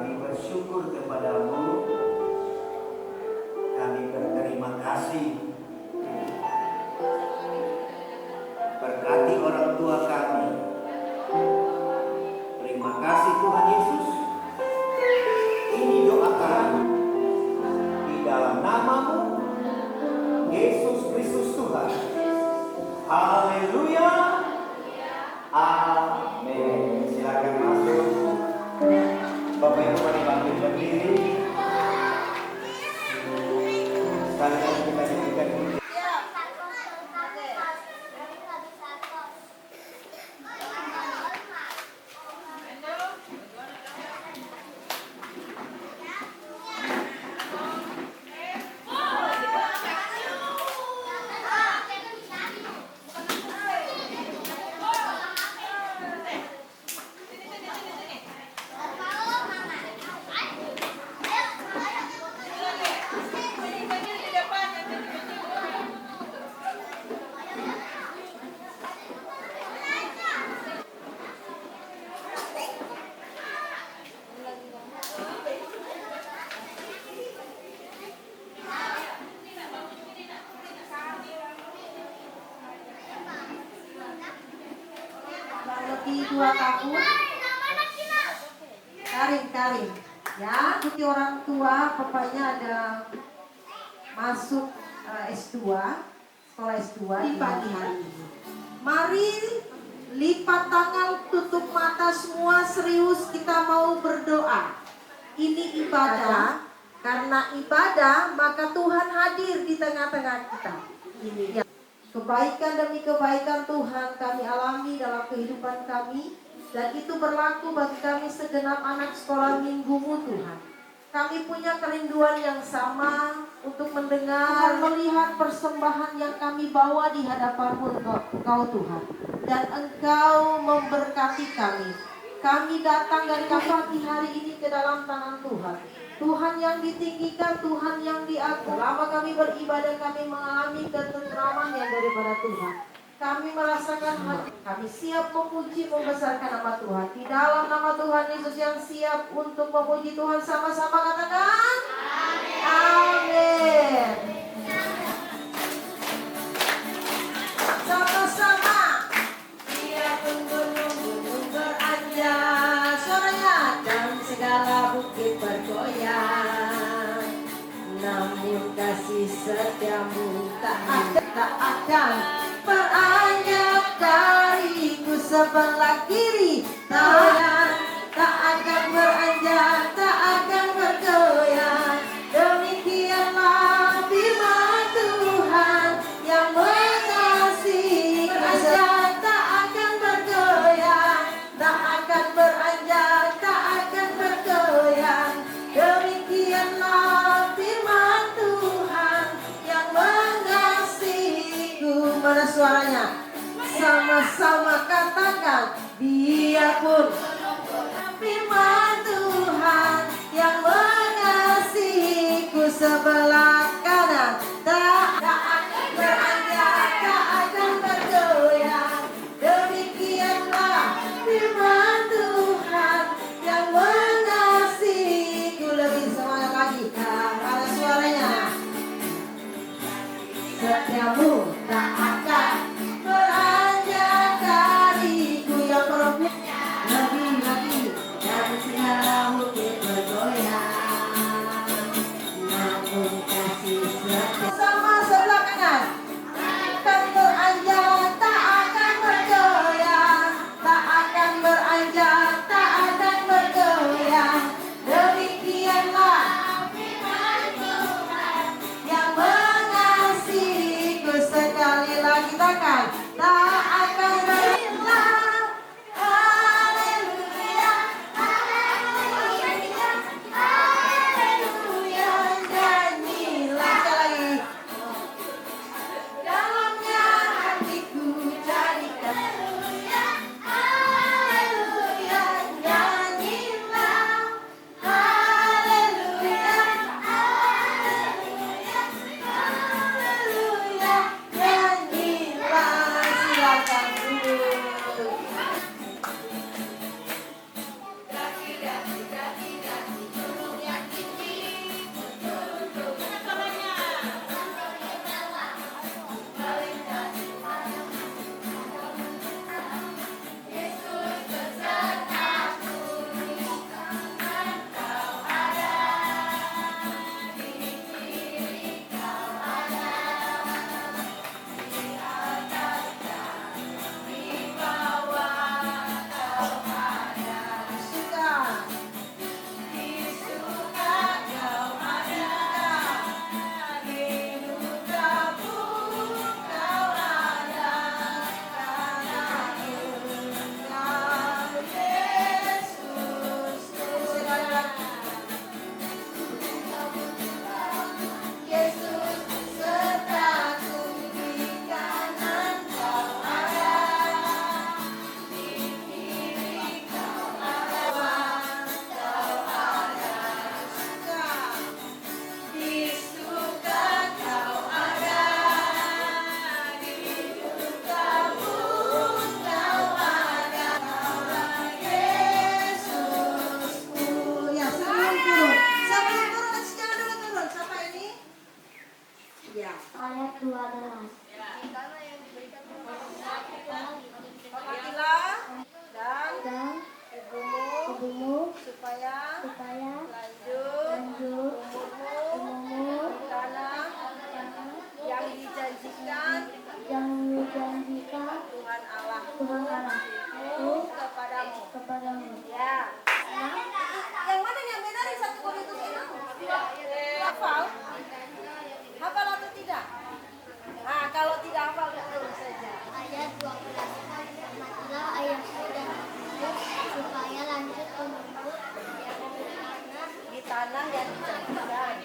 Kami bersyukur kepadamu, kami berterima kasih. Berkati orang tua kami. Terima kasih Tuhan Yesus. Ini doa kami di dalam nama-Mu, Yesus Kristus Tuhan. Haleluya. Amin. Silakan masuk. Bapak Ibu mari bangkit berdiri. Sekalian kita nyanyikan pujian. Lebih 2 tahun taring ya, ikuti orang tua. Bapaknya ada masuk S2, sekolah S2 di pagi hari ini. Mari lipat tangan, tutup mata semua, serius kita mau berdoa. Ini ibadah, karena ibadah maka Tuhan hadir di tengah-tengah kita. Ini ya. Kebaikan demi kebaikan Tuhan kami alami dalam kehidupan kami, dan itu berlaku bagi kami segenap anak sekolah minggu-Mu Tuhan. Kami punya kerinduan yang sama untuk mendengar, melihat persembahan yang kami bawa di hadapan-Mu Engkau Tuhan, dan Engkau memberkati kami. Kami datang dari pagi hari ini ke dalam tangan Tuhan. Tuhan yang ditinggikan, Tuhan yang diagung. Selama kami beribadah, kami mengalami ketentraman yang daripada Tuhan. Kami merasakan hati, kami siap memuji, membesarkan nama Tuhan. Di dalam nama Tuhan Yesus yang siap untuk memuji Tuhan, sama-sama katakan amin. Sama-sama. Dia gunung-gunung beranjak, suaranya, dan segala bukit bergoyang. Namun kasih setiamu tak akan beranjak dariku sebelah kiri. Tak akan beranjak, tak akan bergoyang. Demikianlah firman Tuhan yang mengasihi. Beranjak, tak akan bergoyang, tak akan beranjak, tak akan bergoyang. Demikianlah firman Tuhan yang mengasihiku. Mana suaranya? Sama-sama katakan, biarpun firman Tuhan yang mengasihiku sebelah kanan, tak akan beranjak, tak akan bergoyang. Demikianlah firman Tuhan yang mengasihiku. Lebih semangat lagi, ada suaranya. Setiamu tak akan beranjak dariku. Yang perempuan lebih tanah yang dijanjikan.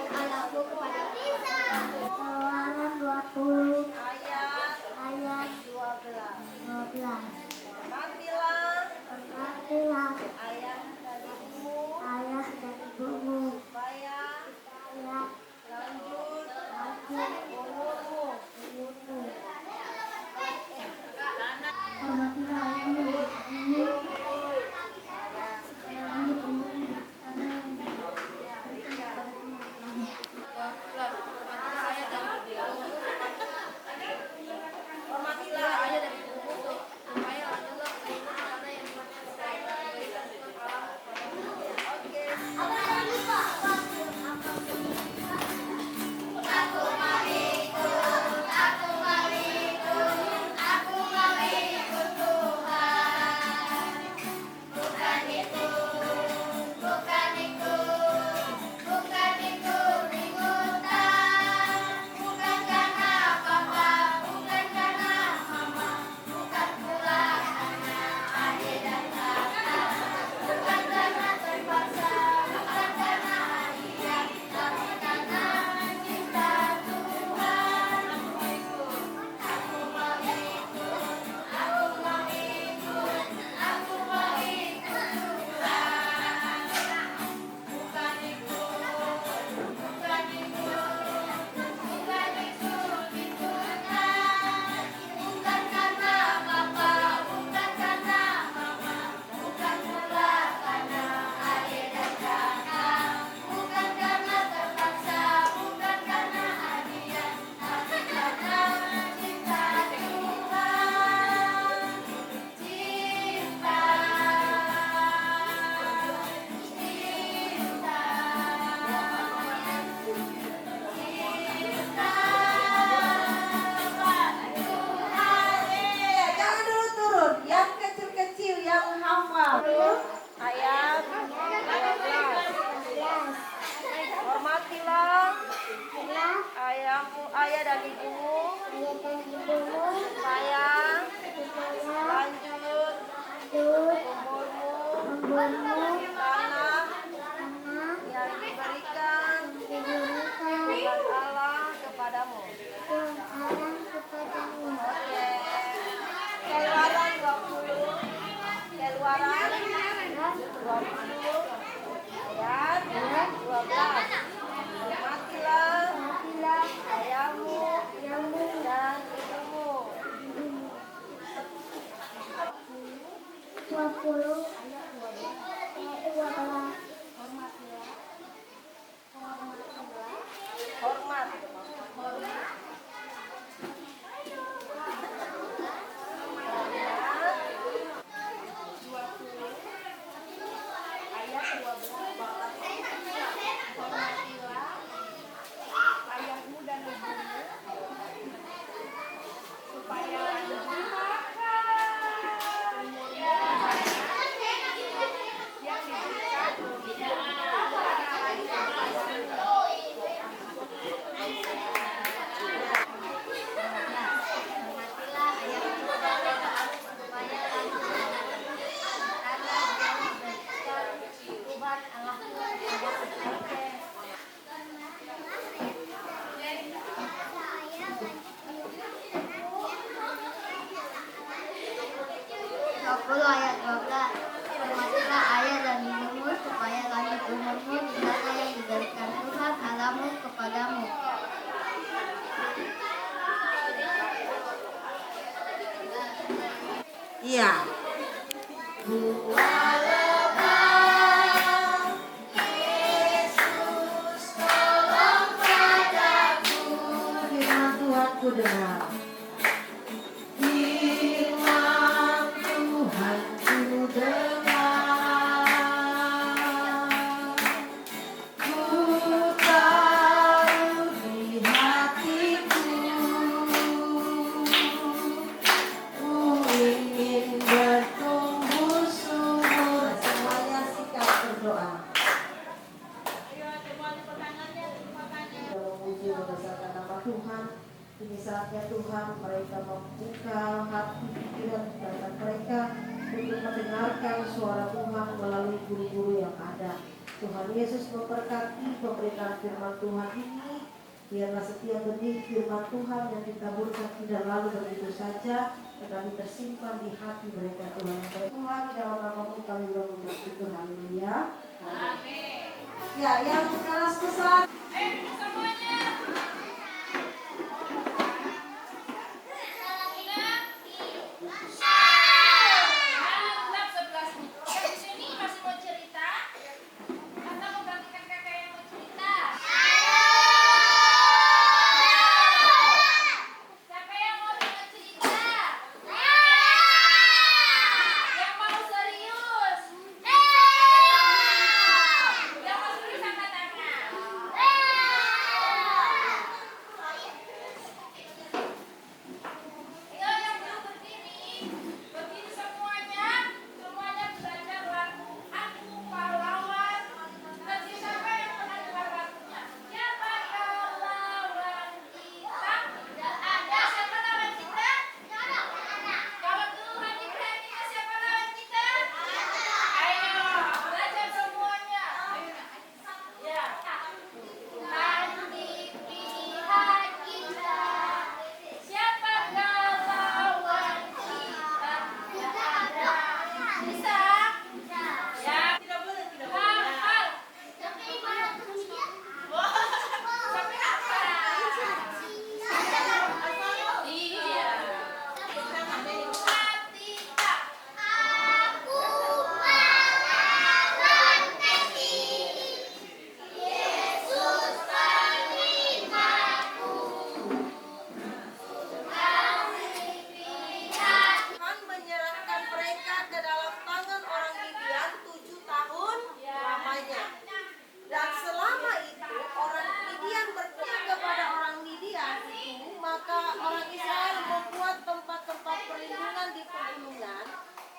Anakku kepada kita. Keluaran 20 Ayat 12. Hormatilah Hormatilah ayah dan ibumu ayah dan ibumu supaya supaya lanjut umurmu. umurmu. Hormatilah ayahmu dan ibumu. Hormatilah ayah dan ibumu supaya lanjutlah umurmu karena yang diberikan Tuhan Allah kepadamu. Oke. Jangan dulu turun, yang kecil-kecil yang hafal. Ayat 12. Hormatilah ayahmu, ayah dan ibumu supaya lanjut umurmu di tanah yang diberikan Tuhan Allah kepadamu. Oke. Keluaran 20 ayat 12. Hormatilah ayahmu dan ibumu. 20 ayat 12. Hormat. Ayahmu dan ibumu supaya lanjut yang diberikan ayat 12. Hormatilah ayah dan ibumu supaya lanjut umurmu di tanah yang diberikan Tuhan Allahmu kepadamu. Iya. Firman Tuhan ku dengar. Firman Tuhan ku dengar. Ku tahu di hatiku, ku ingin bertumbuh subur. Semuanya sikap berdoa. Memuji berdasarkan nama Tuhan, ini saatnya Tuhan mereka membuka hati pikiran dan mereka untuk mendengarkan suara Tuhan melalui guru-guru yang ada. Tuhan Yesus memberkati pemberitaan firman Tuhan ini. Biarlah setiap benih firman Tuhan yang ditaburkan tidak lalu begitu saja, tetapi tersimpan di hati mereka. Tuhan dalam nama-Mu kami berdoa Tuhan. Haleluya. Amin. Ya, yang kelas besar. Semuanya.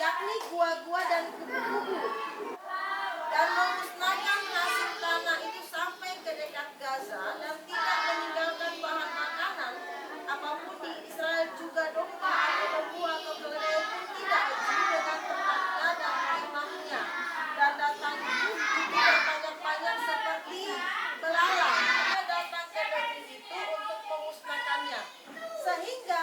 Yakni gua-gua dan kubu-kubu, dan memusnahkan hasil tanah itu sampai ke dekat Gaza dan tidak meninggalkan bahan makanan apapun di Israel, juga domba atau buah atau keledai pun tidak dengan tempatnya dan kemahnya, dan datang juga banyak-banyak seperti belalang. Dia datang ke negeri itu untuk memusnahkannya, sehingga